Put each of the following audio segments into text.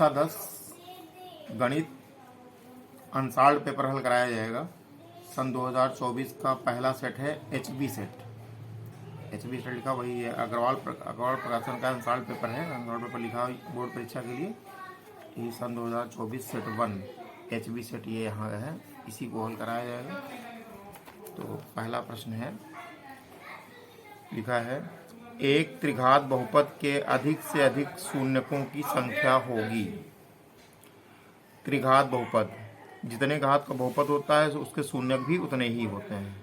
कक्षा 10 गणित unsolved paper हल कराया जाएगा। सन 2024 का पहला सेट है HB सेट। HB सेट लिखा वही है, अग्रवाल प्रकाशन का अनसॉल्व्ड पेपर है। अनसॉल्व्ड पेपर लिखा बोर्ड परीक्षा के लिए। ये सन 2024 सेट 1 HB सेट ये यहाँ है, इसी को हल कराया जाएगा। तो पहला प्रश्न है, लिखा है एक त्रिघात बहुपद के अधिक से अधिक शून्यकों की संख्या होगी। त्रिघात बहुपद, जितने घात का बहुपद होता है उसके शून्यक भी उतने ही होते हैं।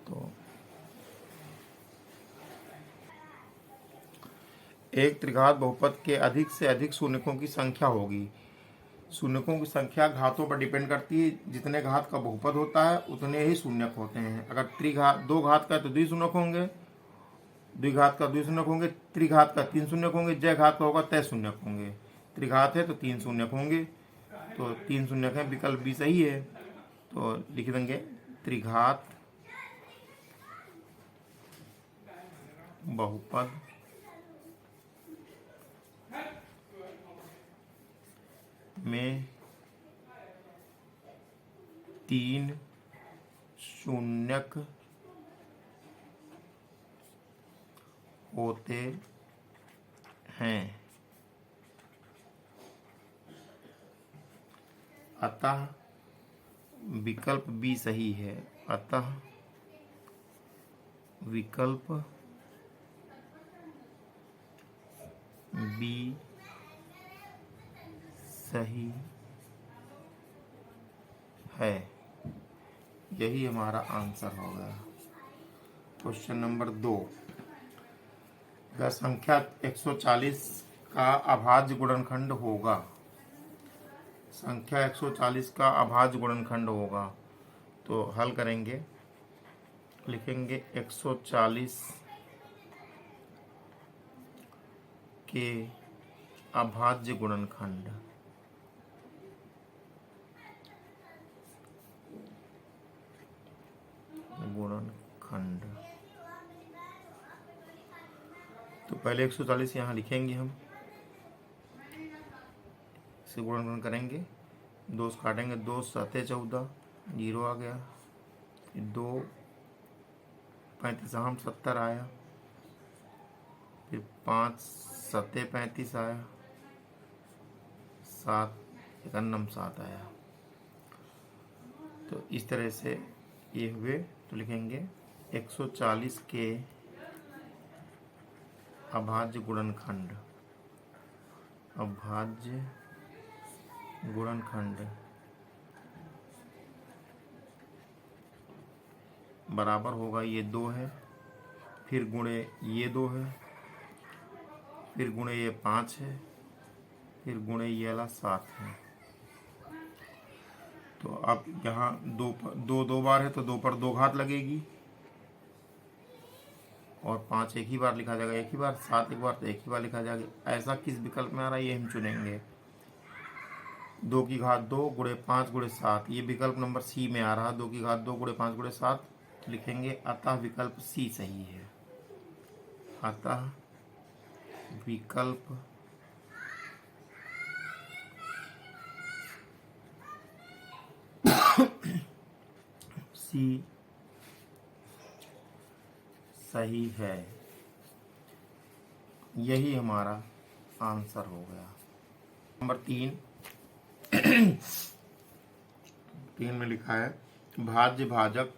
तो एक त्रिघात बहुपद के अधिक से अधिक शून्यकों की संख्या होगी। शून्यकों की संख्या घातों पर डिपेंड करती है। जितने घात का बहुपद होता है उतने ही शून्यक होते हैं। अगर त्रिघात दो घात का तो द्विशून्यक होंगे, द्विघात का द्विशून्यक होंगे, त्रिघात का तीन शून्यक होंगे, जय घात का होगा तय शून्यक होंगे। त्रिघात है तो तीन शून्यक होंगे, तो तीन शून्यक है, विकल्प भी सही है। तो लिख देंगे त्रिघात बहुपद में तीन शून्यक होते हैं, अतः विकल्प बी सही है। अतः विकल्प बी सही है। यही हमारा आंसर हो गया। क्वेश्चन नंबर 2, अगर संख्या 140 का अभाज्य गुणनखंड होगा, संख्या 140 का अभाज्य गुणनखंड होगा, तो हल करेंगे। लिखेंगे 140 के अभाज्य गुणनखंड। तो पहले 140 यहाँ लिखेंगे हम, इसे गुणन करेंगे, दो से काटेंगे, 2 7 14, 0 आ गया, 2 35 हम 70 आया, फिर 5 7 35 आया, 7 91 7 आया। तो इस तरह से ये हुए। तो लिखेंगे 140 के अभाज्य गुणनखंड, अभाज्य गुणनखंड बराबर होगा, ये 2 है, फिर गुणे ये 2 है, फिर गुणे ये 5 है, फिर गुणे ये वाला 7 है। तो अब यहाँ दो बार है तो 2 पर 2 घात लगेगी, और 5 एक ही बार लिखा जाएगा, एक ही बार, 7 एक बार तो एक ही बार लिखा जाएगा। ऐसा किस विकल्प में आ रहा है ये हम चुनेंगे। 2 की घात 2 गुणे 5 गुणे 7, ये विकल्प नंबर सी में आ रहा है। 2 की घात 2 गुणे 5 गुणे 7, तो लिखेंगे अतः विकल्प सी सही है। अतः विकल्प सी सही है। यही हमारा आंसर हो गया। नंबर 3 में लिखा है भाज्य भाजक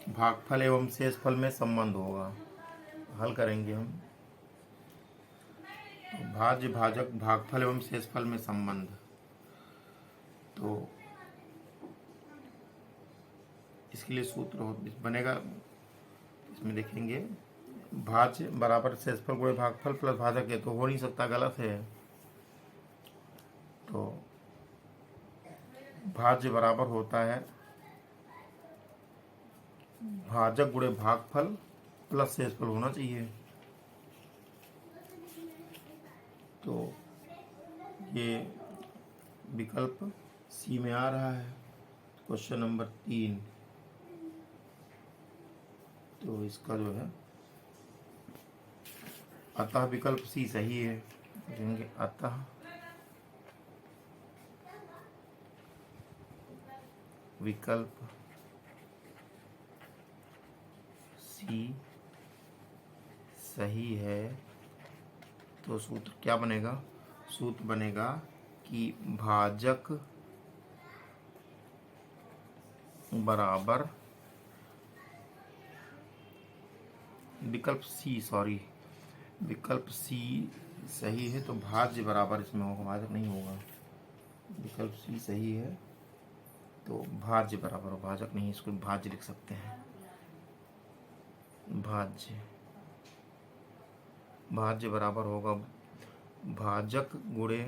भागफल एवं शेषफल में संबंध होगा। हल करेंगे हम। भाज्य भाजक भागफल एवं शेषफल में संबंध, तो इसके लिए सूत्र बनेगा। इसमें देखेंगे भाज्य बराबर शेषफल गुणे भागफल प्लस भाजक है, तो हो नहीं सकता, गलत है। तो भाज्य बराबर होता है भाजक गुणे भागफल प्लस शेषफल होना चाहिए। तो ये विकल्प सी में आ रहा है। क्वेश्चन नंबर 3, तो इसका जो है अतः विकल्प सी सही है। लिखेंगे अतः विकल्प सी सही है। तो सूत्र क्या बनेगा? सूत्र बनेगा कि भाजक बराबर विकल्प सी सही है तो भाज्य बराबर इसमें होगा, भाजक नहीं होगा। विकल्प सी सही है तो भाज्य बराबर हो, भाजक नहीं, इसको भाज्य लिख सकते हैं। भाज्य बराबर होगा भाजक गुणे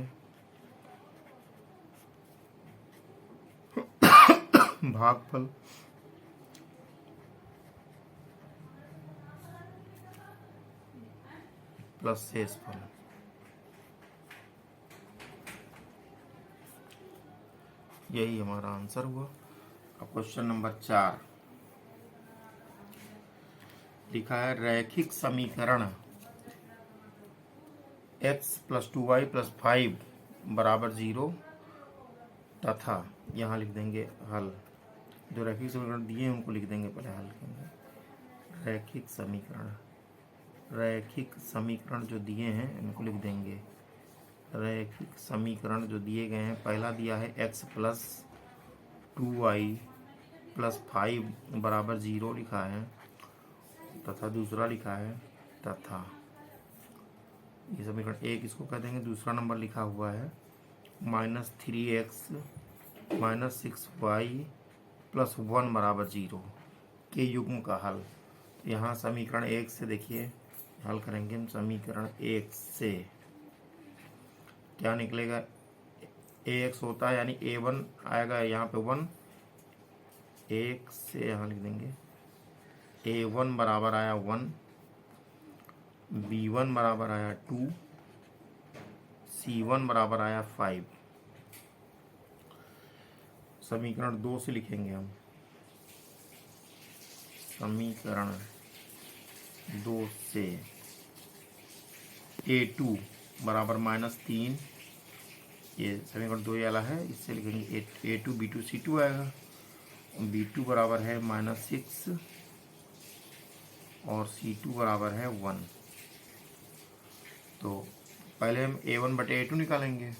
भागफल प्लस शेषफल। यही हमारा आंसर हुआ। अब क्वेश्चन नंबर 4 लिखा है रैखिक समीकरण x + 2y + 5 बराबर 0 तथा यहाँ लिख देंगे हल। जो रैखिक समीकरण दिए हैं उनको लिख देंगे, पहले हल करेंगे। रैखिक समीकरण जो दिए हैं इनको लिख देंगे। रैखिक समीकरण जो दिए गए हैं, पहला दिया है x + 2y + 5 बराबर 0 लिखा है, तथा दूसरा लिखा है तथा। ये समीकरण 1 इसको कह देंगे। दूसरा नंबर लिखा हुआ है -3x - 6y + 1 बराबर 0 के युग्म का हल। यहाँ समीकरण 1 से देखिए हल करेंगे हम। समीकरण 1 से क्या निकलेगा? ax होता है यानी a1 आएगा यहाँ पे 1। 1 से यहाँ लिख देंगे a1 बराबर आया 1, b1 बराबर आया 2, c1 बराबर आया 5। समीकरण 2 से लिखेंगे हम। समीकरण 2 से a2 बराबर -3, ये समीकरण 2 वाला है, इससे लिखेंगे a2 b2 c2 आएगा। b2 बराबर है -6 और c2 बराबर है 1। तो पहले हम a1 बटे a2 निकालेंगे।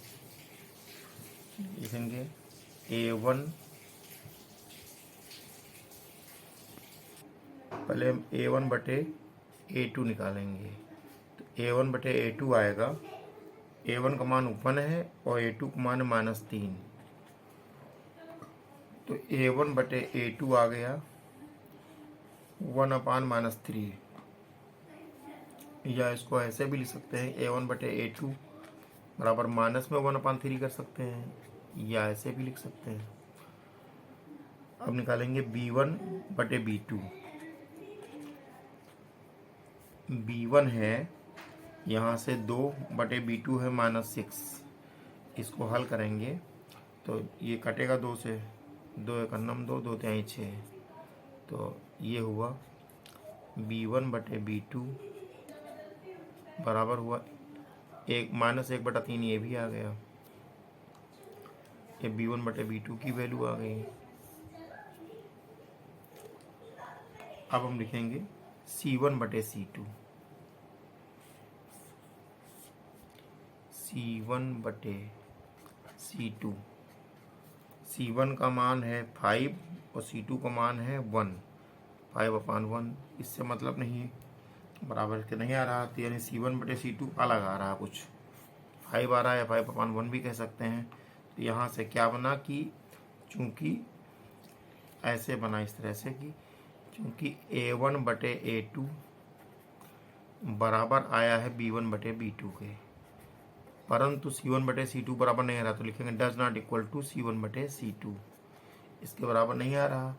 लिखेंगे a1, पहले हम a1 बटे a2 निकालेंगे। तो a1 बटे a2 आएगा। a1 का मान 1 है और a2 का मान है -3। तो a1 बटे a2 आ गया 1/-3, या इसको ऐसे भी लिख सकते हैं a1 बटे a2 बराबर -1/3 कर सकते हैं, या ऐसे भी लिख सकते हैं। अब निकालेंगे b1 बटे b2। b1 है यहाँ से 2 बटे b2 है -6। इसको हल करेंगे तो ये कटेगा 2 से, 2 × 9 2, 2 × 6। तो ये हुआ b1 बटे b2 बराबर हुआ -1/3। ये भी आ गया। ये b1 बटे b2 की वैल्यू आ गई। अब हम लिखेंगे c1 बटे c2। c1 बटे c2। c1 का मान है 5 और c2 का मान है 1। 5/1, इससे मतलब नहीं है, बराबर के नहीं आ रहा, तो यानी c1 बटे c2 अलग आ रहा कुछ। 5 आ रहा है या 5/1 भी कह सकते हैं। तो यहाँ से क्या बना कि चूँकि ऐसे बना इस तरह से कि चूँकि a1 बटे a2 बराबर आया है b1 बटे b2 के, परंतु c1 बटे c2 बराबर नहीं आ रहा, तो लिखेंगे does not equal to c1 बटे c2। इसके बराबर नहीं आ रहा।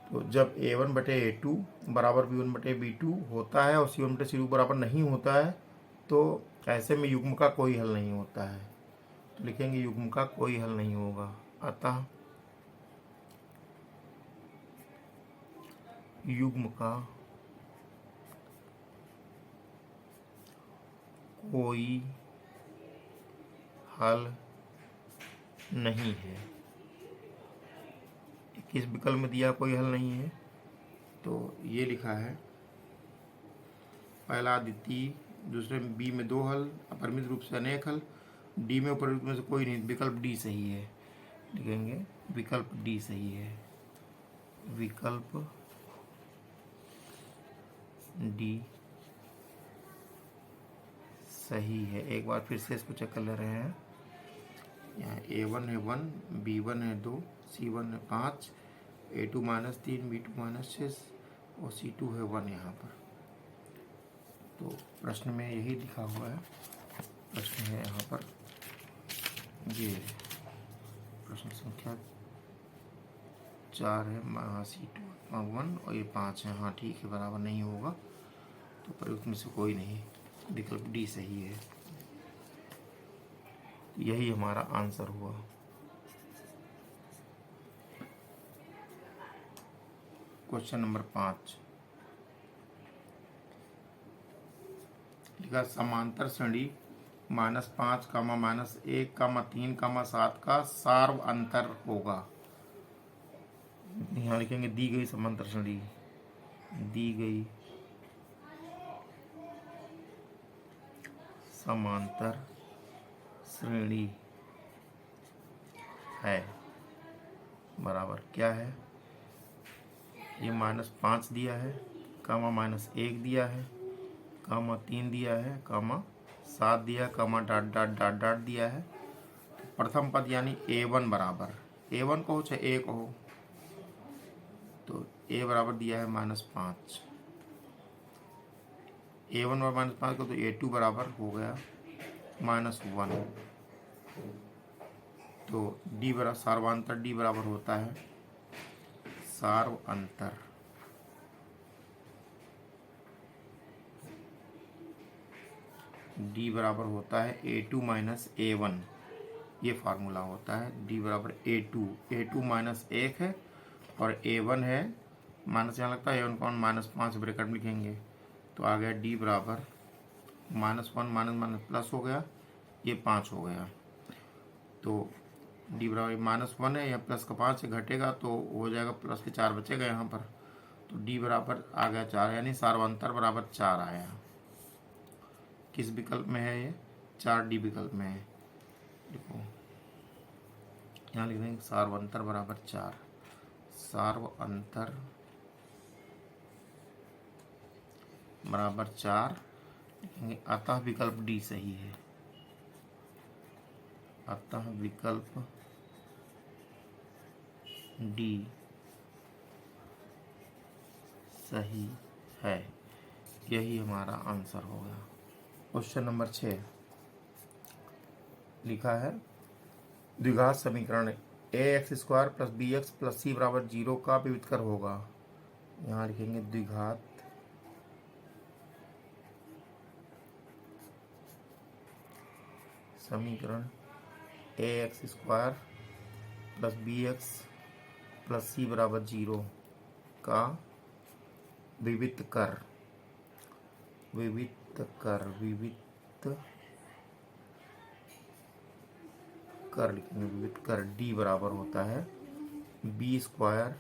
तो जब a1 बटे a2 बराबर b1 बटे b2 होता है और c1 बटे c2 बराबर नहीं होता है, तो ऐसे में युग्म का कोई हल नहीं होता है। तो लिखेंगे युग्म का कोई हल नहीं होगा। अतः युग्म का कोई हल नहीं है। किस विकल्प में दिया कोई हल नहीं है, तो ये लिखा है पहला द्वितीय, दूसरे में बी में 2 हल, अपरिमित रूप से अनेक हल, डी में उपरोक्त में से कोई नहीं, विकल्प डी सही है। लिखेंगे विकल्प डी सही है, विकल्प डी सही है। एक बार फिर से इसको चेक कर ले रहे हैं। यहाँ A1 है 1, B1 है 2, C1 है 5, A2 -3, B2 -6 और C2 है 1 यहाँ पर। तो प्रश्न में यही लिखा हुआ है। प्रश्न है यहाँ पर ये प्रश्न संख्या 4 है, C2 1 और ये 5 है। हाँ ठीक है, बराबर नहीं होगा, तो प्रयुक्त में से कोई नहीं, विकल्प डी सही है। यही हमारा आंसर हुआ। क्वेश्चन नंबर 5 लिखा समांतर श्रेणी -5, -1, -3, -7 का सार्व अंतर होगा। यहाँ लिखेंगे दी गई समांतर श्रेणी, दी गई समांतर श्रेणी है बराबर क्या है, ये -5 दिया है, -1 दिया है, -3 दिया है, -7 दिया, डॉट डॉट डॉट डॉट दिया है। प्रथम पद यानी A1 बराबर, A1 कहो चाहे A कहो, तो A बराबर दिया है -5, A1 और -5 को, तो A2 बराबर हो गया -1। तो D बराबर सार्वांतर D बराबर होता है सार्व अंतर, D बराबर होता है A2 - A1। ये फार्मूला होता है, D बराबर A2, A2 -1 है और A1 है माइनस, यहाँ लगता है A1 को -5 ब्रैकेट में लिखेंगे, तो आ गया D बराबर -1 प्लस हो गया, ये 5 हो गया। तो D बराबर -1 है, या प्लस का 5 से घटेगा तो हो जाएगा प्लस के 4 बचेगा यहाँ पर, तो D बराबर आ गया 4, यानी सार्वंतर बराबर 4 आया। किस विकल्प में है ये, 4D विकल्प में है। देखो यहाँ लिख देंगे सार्वंतर बराबर 4, सार्वंतर बराबर 4 लिखेंगे, अतः विकल्प डी सही है, अतः विकल्प डी सही है। यही हमारा आंसर हो गया। क्वेश्चन नंबर 6 लिखा है द्विघात समीकरण ax² + bx + c = 0 का विविधकर होगा। यहाँ लिखेंगे द्विघात समीकरण ax² + bx + c = 0 का विविध कर लिखेंगे, विविध कर d बराबर होता है b²,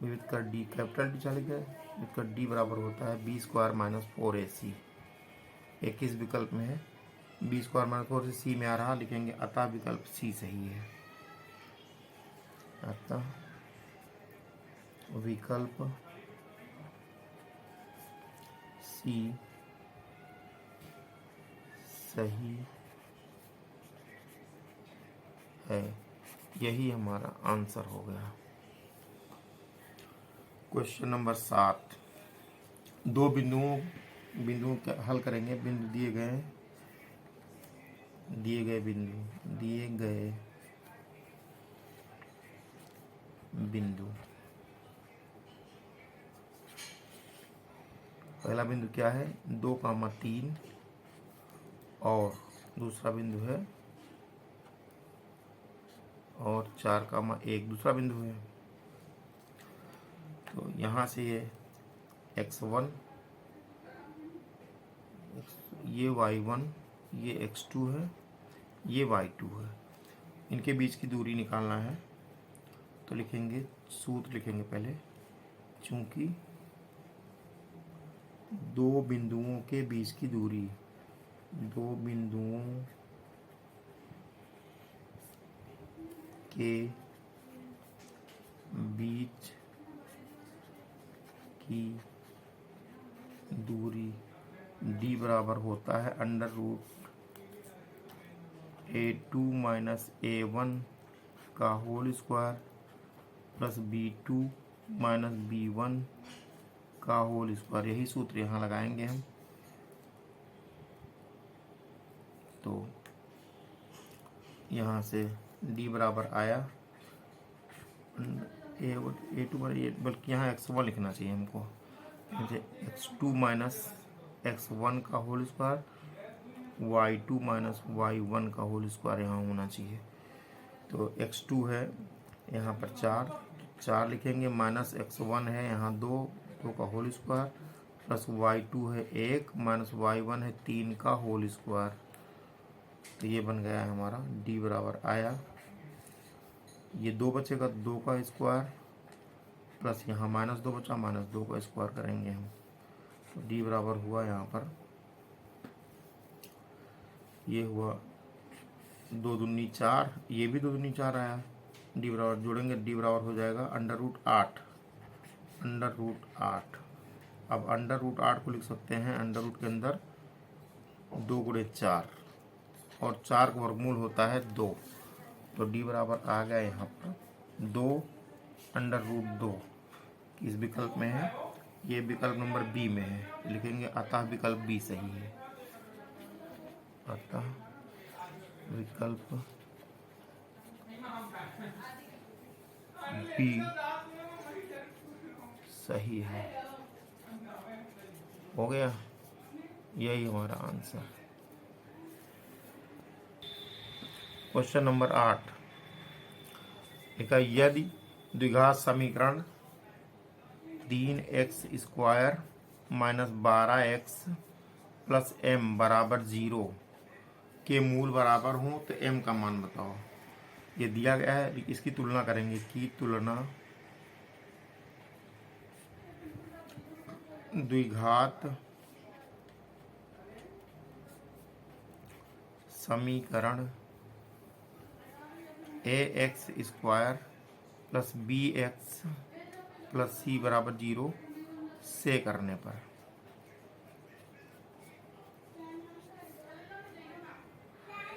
विविध कर d कैपिटल डी चले गए, विविध कर d बराबर होता है b² - 4ac। 21 विकल्प में है, b² - 4ac सी में आ रहा, लिखेंगे अतः विकल्प सी सही है, अतः विकल्प सी सही है। यही हमारा आंसर हो गया। क्वेश्चन नंबर 7 दो बिंदुओं का हल करेंगे। बिंदु दिए गए बिंदु पहला बिंदु क्या है 2,3 और दूसरा बिंदु है और 4,1 दूसरा बिंदु है। तो यहाँ से ये x1, ये y1, ये x2 है ये y2 है। इनके बीच की दूरी निकालना है तो लिखेंगे, सूत्र लिखेंगे पहले, चूंकि दो बिंदुओं के बीच की दूरी, दो बिंदुओं के बीच की दूरी d बराबर होता है under root a2 minus a1 का whole square plus b2 minus b1 का होल स्क्वायर। यही सूत्र यहाँ लगाएंगे हम। तो यहाँ से d बराबर आया a2 बल्कि यहाँ x1 लिखना चाहिए हमको, x2 माइनस x1 का whole square, y2 minus y1 का होल स्क्वायर यहाँ होना चाहिए। तो x2 है यहाँ पर 4 लिखेंगे, माइनस x1 है यहाँ 2 का होल स्क्वायर, प्लस y2 है 1 माइनस y1 है 3 का होल स्क्वायर। तो ये बन गया है हमारा, d बराबर आया, ये 2 बचेगा 2 का स्क्वायर, प्लस यहाँ माइनस 2 बचा, माइनस 2 का स्क्वायर करेंगे हम। तो d बराबर हुआ यहाँ पर, ये हुआ 2 दूनी 4, ये भी 2 दूनी 4 आया। d बराबर जोड़ेंगे, d बराबर हो जाएगा अंडर रूट 8, अंडर रूट 8। अब अंडर रूट 8 को लिख सकते हैं अंडर रूट के अंदर 2 गुणे 4, और 4 का वर्गमूल होता है 2। तो d बराबर आ गया यहाँ पर 2 अंडर रूट 2 किस विकल्प में है, ये विकल्प नंबर बी में है। लिखेंगे अतः विकल्प बी सही है, अतः विकल्प बी सही है। हो गया, यही हमारा आंसर। क्वेश्चन नंबर 8 लिखा, यदि द्विघात समीकरण 3x square minus 12x plus m बराबर 0 के मूल बराबर हों तो m का मान बताओ। ये दिया गया है, इसकी तुलना करेंगे, की तुलना द्विघात समीकरण ax square plus bx plus c बराबर 0 से करने पर।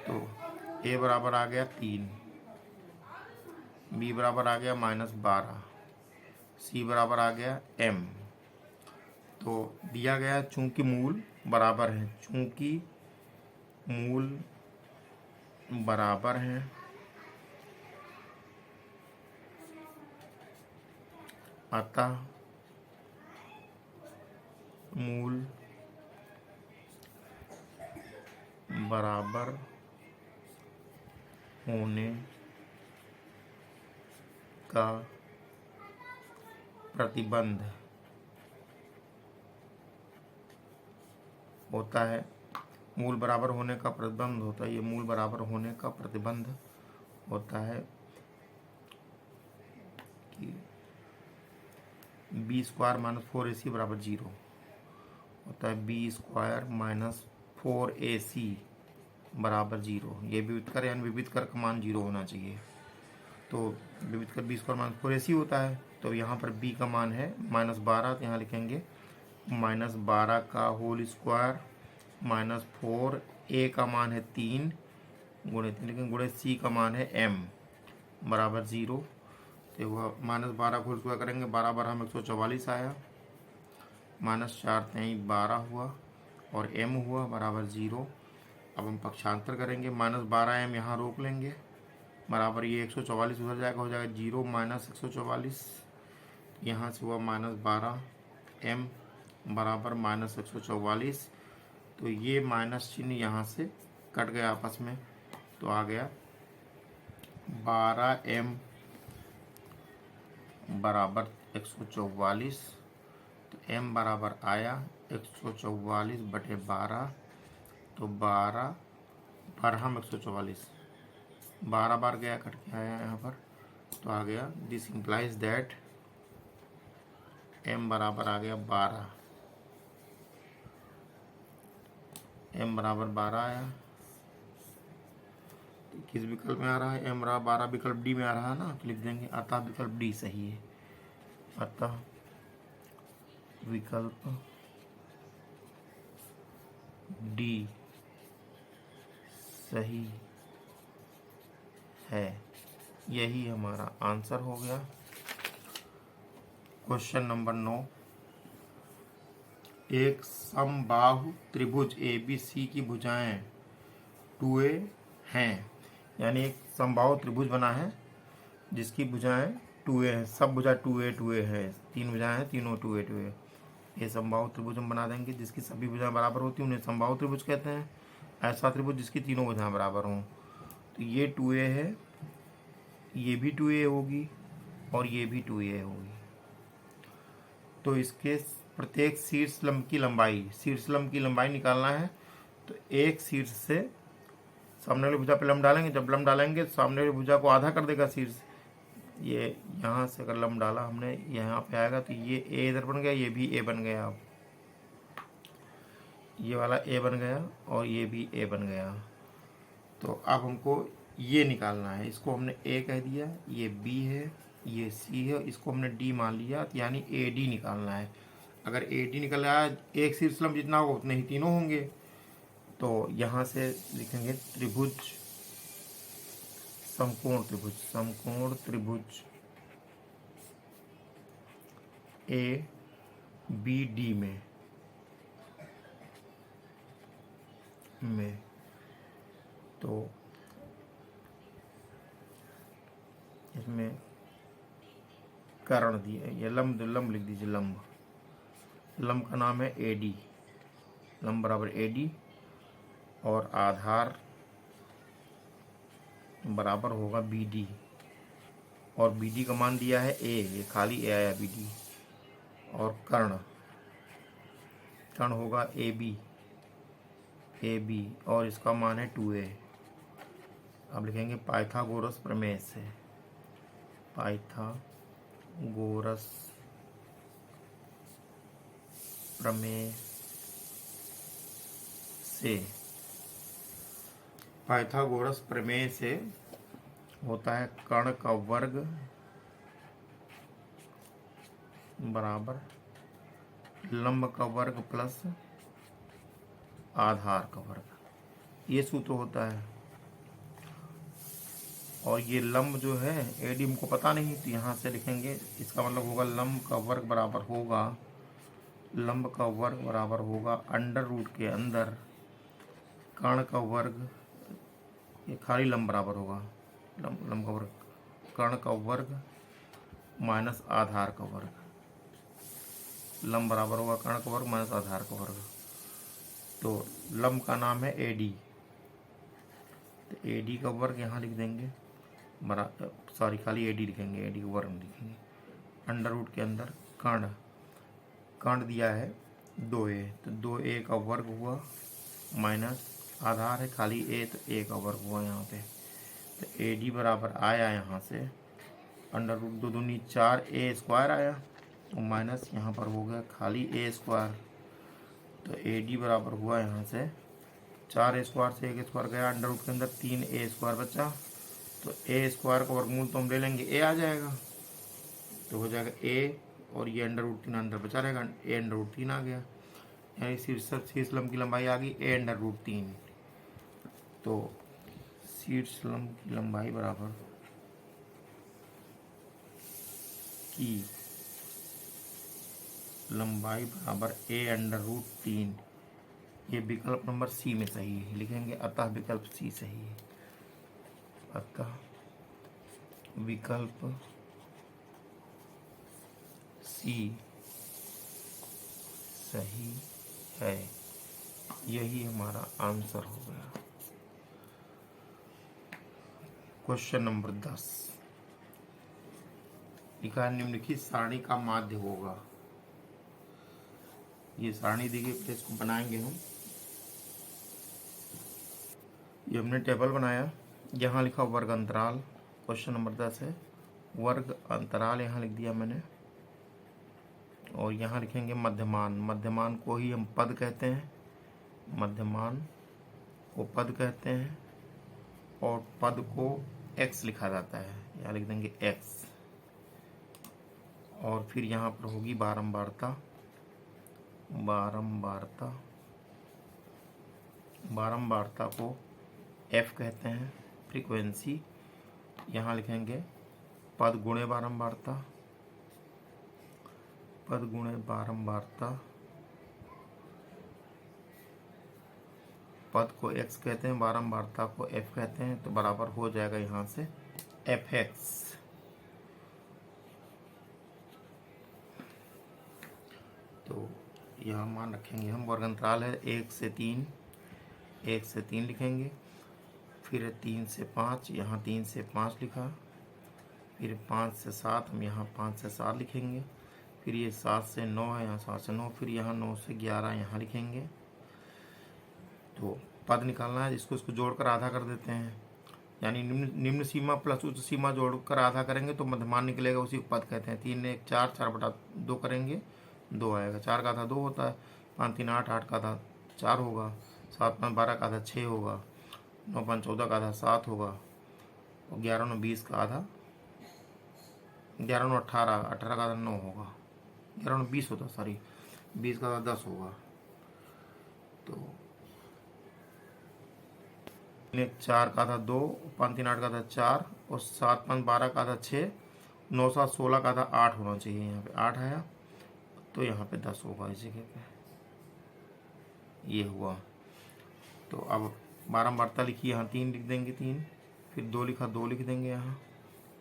तो a बराबर आ गया 3, b बराबर आ गया माइनस 12, c बराबर आ गया m। तो दिया गया चूंकि मूल बराबर है, चूंकि मूल बराबर हैं अतः मूल बराबर होने का प्रतिबंध होता है, मूल बराबर होने का प्रतिबंध होता है, ये मूल बराबर होने का प्रतिबंध होता है कि बी स्क्वायर माइनस 4ac बराबर 0 होता है, बी स्क्वायर माइनस 4ac बराबर 0। ये विविध कर यानी विविध कर का मान 0 होना चाहिए। तो विविध कर बी स्क्वायर माइनस 4ac होता है, तो यहाँ पर b का मान है माइनस 12, तो यहाँ लिखेंगे माइनस 12 का होल स्क्वायर माइनस 4, a का मान है 3 गुणे 3, लेकिन गुणे c का मान है m बराबर 0। तो वह माइनस 12 को होल स्क्वायर करेंगे, 12 बारह में 144 आया, माइनस 4 3 12 हुआ और m हुआ बराबर 0। अब हम पक्षांतर करेंगे, माइनस 12m यहाँ रोक लेंगे, बराबर ये 144 उधर जाएगा, हो जाएगा 0 माइनस 144, यहाँ से हुआ माइनस 12m बराबर माइनस 144। तो ये माइनस चिन्ह यहाँ से कट गया आपस में, तो आ गया 12m बराबर 144। तो m बराबर आया 144 बटे 12, तो 12 12 में 144, 12 बार गया, कट के आया यहाँ पर, तो आ गया दिस इम्प्लाइज दैट m बराबर आ गया 12, m बराबर 12 आया। तो किस विकल्प में आ रहा है? m बराबर 12 विकल्प डी में आ रहा है ना, तो लिख देंगे अतः विकल्प डी सही है। अतः विकल्प डी सही है, यही हमारा आंसर हो गया। क्वेश्चन नंबर 9, एक समबाहु त्रिभुज ABC की भुजाएं 2a हैं, यानी एक समबाहु त्रिभुज बना है जिसकी भुजाएं 2a हैं, सब भुजा 2a है, तीन भुजाएं हैं, तीनों 2a। ये समबाहु त्रिभुज हम बना देंगे जिसकी सभी भुजाएं बराबर होती हैं, उन्हें समबाहु त्रिभुज कहते हैं। ऐसा त्रिभुज जिसकी तीनों भुजाएं बराबर हों, तो ये 2a है, ये भी 2a होगी और ये भी 2a होगी। तो इसके प्रत्येक शीर्ष लंब की लंबाई निकालना है। तो एक शीर्ष से सामने वाली भुजा पे लंब डालेंगे, जब लंब डालेंगे सामने वाली भुजा को आधा कर देगा शीर्ष। ये यहाँ से अगर लंब डाला हमने, यहाँ पे आएगा तो ये a इधर बन गया, ये भी a बन गया, अब ये वाला a बन गया और ये भी a बन गया। तो अब हमको ये निकालना है, इसको हमने a कह दिया, ये b है, ये c है, इसको हमने d मान लिया, यानी AD निकालना है। अगर AD निकल आया, एक शीर्ष लंब जितना होगा उतने ही तीनों होंगे। तो यहाँ से लिखेंगे त्रिभुज, समकोण त्रिभुज ABD में तो इसमें कर्ण दिया, ये लंब लिख दीजिए, लंब का नाम है AD, लंब बराबर AD और आधार बराबर होगा BD, और BD का मान दिया है A, ये खाली A आया BD, और कर्ण होगा AB और इसका मान है 2a। अब लिखेंगे पाइथागोरस प्रमेय से, पाइथागोरस प्रमेय से होता है कर्ण का वर्ग बराबर लंब का वर्ग प्लस आधार का वर्ग, ये सूत्र होता है। और ये लंब जो है AD हमको पता नहीं, तो यहाँ से लिखेंगे, इसका मतलब होगा लंब का वर्ग बराबर होगा अंडर रूट के अंदर कर्ण का वर्ग, ये खाली लंब बराबर होगा लंब का वर्ग, कर्ण का वर्ग माइनस आधार का वर्ग, लंब बराबर होगा कर्ण का वर्ग माइनस आधार का वर्ग। तो लंब का नाम है AD, तो AD का वर्ग यहाँ लिख देंगे, खाली AD लिखेंगे, AD का वर्ग लिखेंगे, अंडर रूट के अंदर कर्ण दिया है 2a, तो 2a का वर्ग हुआ माइनस आधार है खाली a, तो a का वर्ग हुआ यहाँ पे। तो AD बराबर आया यहाँ से अंडर रूट 2 दूनी 4a स्क्वायर आया और माइनस यहाँ पर हो गया खाली a स्क्वायर। तो AD बराबर हुआ यहाँ से 4a स्क्वायर से 1 स्क्वायर गया, अंडर रूट के अंदर 3a स्क्वायर बचा, तो a स्क्वायर का वर्गमूल तो हम ले लेंगे, a आ जाएगा, तो हो जाएगा a और ये अंडर रूट 3 अंदर बचा रहेगा, a अंडर रूट 3 आ गया, यानी शीर्ष लंब की लंबाई आ गई a अंडर रूट 3। तो शीर्ष लंब की लंबाई बराबर a अंडर रूट 3, ये विकल्प नंबर C में सही है, लिखेंगे अतः विकल्प C सही है, अतः विकल्प C सही है, यही हमारा आंसर हो गया। क्वेश्चन नंबर 10 लिखा है निम्नलिखित सारणी का माध्य होगा। ये सारणी देखिए, इसको बनाएंगे हम, ये हमने टेबल बनाया, यहाँ लिखा वर्ग अंतराल, क्वेश्चन नंबर 10 है, वर्ग अंतराल यहाँ लिख दिया मैंने। और यहाँ लिखेंगे मध्यमान, मध्यमान को ही हम पद कहते हैं, मध्यमान को पद कहते हैं, और पद को x लिखा जाता है, यहाँ लिख देंगे x। और फिर यहाँ पर होगी बारंबारता, बारंबारता, बारंबारता को f कहते हैं। फ्रीक्वेंसी यहाँ लिखेंगे पद गुणे बारंबारता, पद गुणे बारंबारता, पद को x कहते हैं, बारंबारता को f कहते हैं, तो बराबर हो जाएगा यहाँ से fx। तो यहाँ मान रखेंगे हम, वर्ग अंतराल है 1 से 3, 1 से 3 लिखेंगे, फिर 3 से 5, यहाँ 3 से 5 लिखा, फिर 5 से 7, हम यहाँ 5 से 7 लिखेंगे, फिर ये 7 से 9 है, यहाँ 7 से 9, फिर यहाँ 9 से 11 यहाँ लिखेंगे। तो पद निकालना है, इसको इसको जोड़कर आधा कर देते हैं, यानी निम्न सीमा प्लस उच्च सीमा जोड़कर आधा करेंगे तो मध्यमान निकलेगा, उसी को पद कहते हैं। 3 1 4, 4/2 करेंगे, 2 आएगा, 4 का आधा 2 होता है, 5 3 8, 8 का आधा 4 होगा, 7 5 12 का आधा 6 होगा, 9 5 14 का आधा 7 होगा, और 11 9 20 का आधा, 11 9 18, 18 का आधा 9 होगा, 11 9 20 होता, सॉरी 20 का आधा 10 होगा। तो 4 का आधा 2, 5 3 8 का आधा 4, और 7 5 12 का आधा 6, 9 7 16 का आधा 8 होना चाहिए, यहाँ पे 8 आया, तो यहाँ पे 10 होगा इस जगह पे, ये हुआ। तो अब बारंबारता लिखी, यहाँ 3 लिख देंगे 3, फिर 2 लिखा 2 लिख देंगे, यहाँ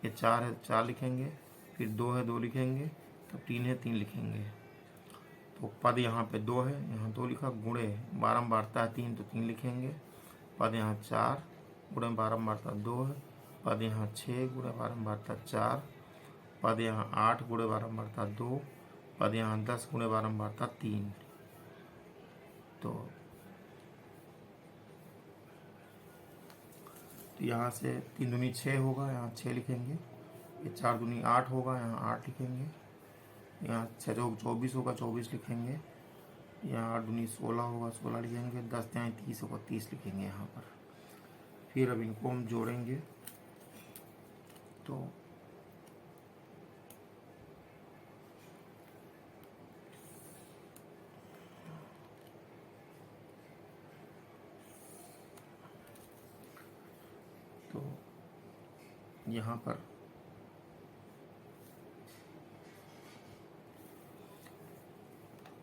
ये 4 है 4 लिखेंगे, फिर 2 है 2 लिखेंगे, तब 3 है 3 लिखेंगे। तो पद यहाँ पे 2 है, यहाँ 2 लिखा, गुणे बारंबारता है 3 तो 3 लिखेंगे, पद यहाँ 4 गुणे बारंबारता 2 है, पद यहाँ 6 गुणे बारंबारता 4, पद यहाँ 8 गुणे बारंबारता 2, पद यहाँ 10 गुणे बारंबारता 3। तो यहाँ से 3 दूनी 6 होगा, यहाँ 6 लिखेंगे, ये 4 दूनी 8 होगा, यहाँ 8 लिखेंगे, यहाँ 6 24 होगा, 24 लिखेंगे, यहाँ 8 दूनी 16 होगा, 16 लिखेंगे, 10 यहाँ 30 होगा, 30 लिखेंगे यहाँ पर। फिर अब इनको हम जोड़ेंगे, तो यहाँ पर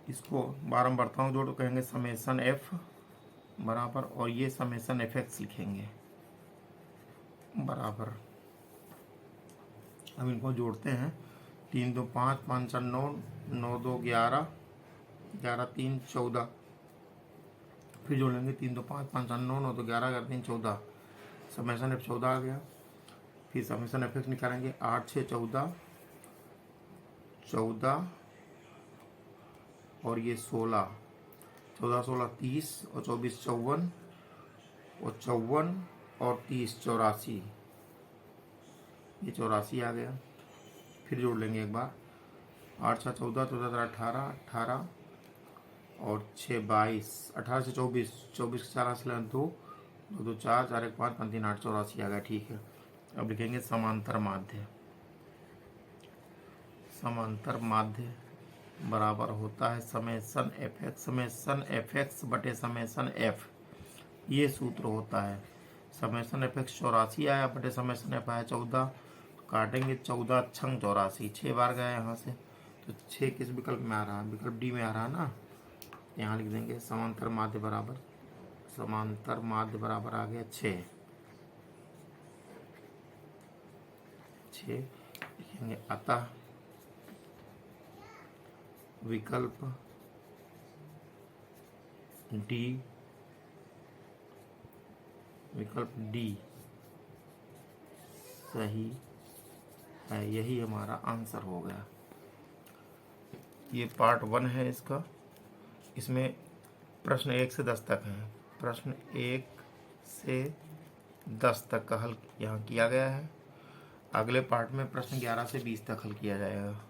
इसको बारंबारताओं जोड़ कहेंगे समेसन एफ बराबर, और ये समेसन एफ एक्स लिखेंगे बराबर। अब इनको जोड़ते हैं, 3 2 5, 5 4 9, 9 2 11, 11 3 14, फिर जोड़ लेंगे 3 2 5, 5 4 9, 9 2 11, 11 3 14, समेसन एफ 14 आ गया। फिर समेसन एफ एक्स निकालेंगे, 8 6 14, 14 और ये 16, 14 16 30, और 24 54, और 54 और 30 84, ये 84 आ गया। फिर जोड़ लेंगे एक बार, 8 6 14, 14 18, 18 और 6 22, 18 से 24, 24 के 4 से 2, 2 2 4, 4 1 5, 5 3 8, 84 आ गया। ठीक है, अब लिखेंगे समांतर माध्य। समांतर माध्य बराबर होता है summation F x, summation F x बटे समेसन एफ, ये सूत्र होता है। समेसन एफ एक्स 84 आया बटे समेसन एफ आया 14, काटेंगे 14 छंग 84, 6 बार गया यहाँ से, तो 6 किस विकल्प में आ रहा है, विकल्प डी में आ रहा है ना, यहाँ लिख देंगे समांतर माध्य बराबर, समांतर माध्य बराबर आ गया 6 लिखेंगे, अतः विकल्प डी, विकल्प डी सही है, यही हमारा आंसर हो गया। ये पार्ट 1 है इसका, इसमें प्रश्न 1 से 10 तक है। प्रश्न 1 से 10 तक का हल यहाँ किया गया है। अगले पार्ट में प्रश्न 11 से 20 तक हल किया जाएगा।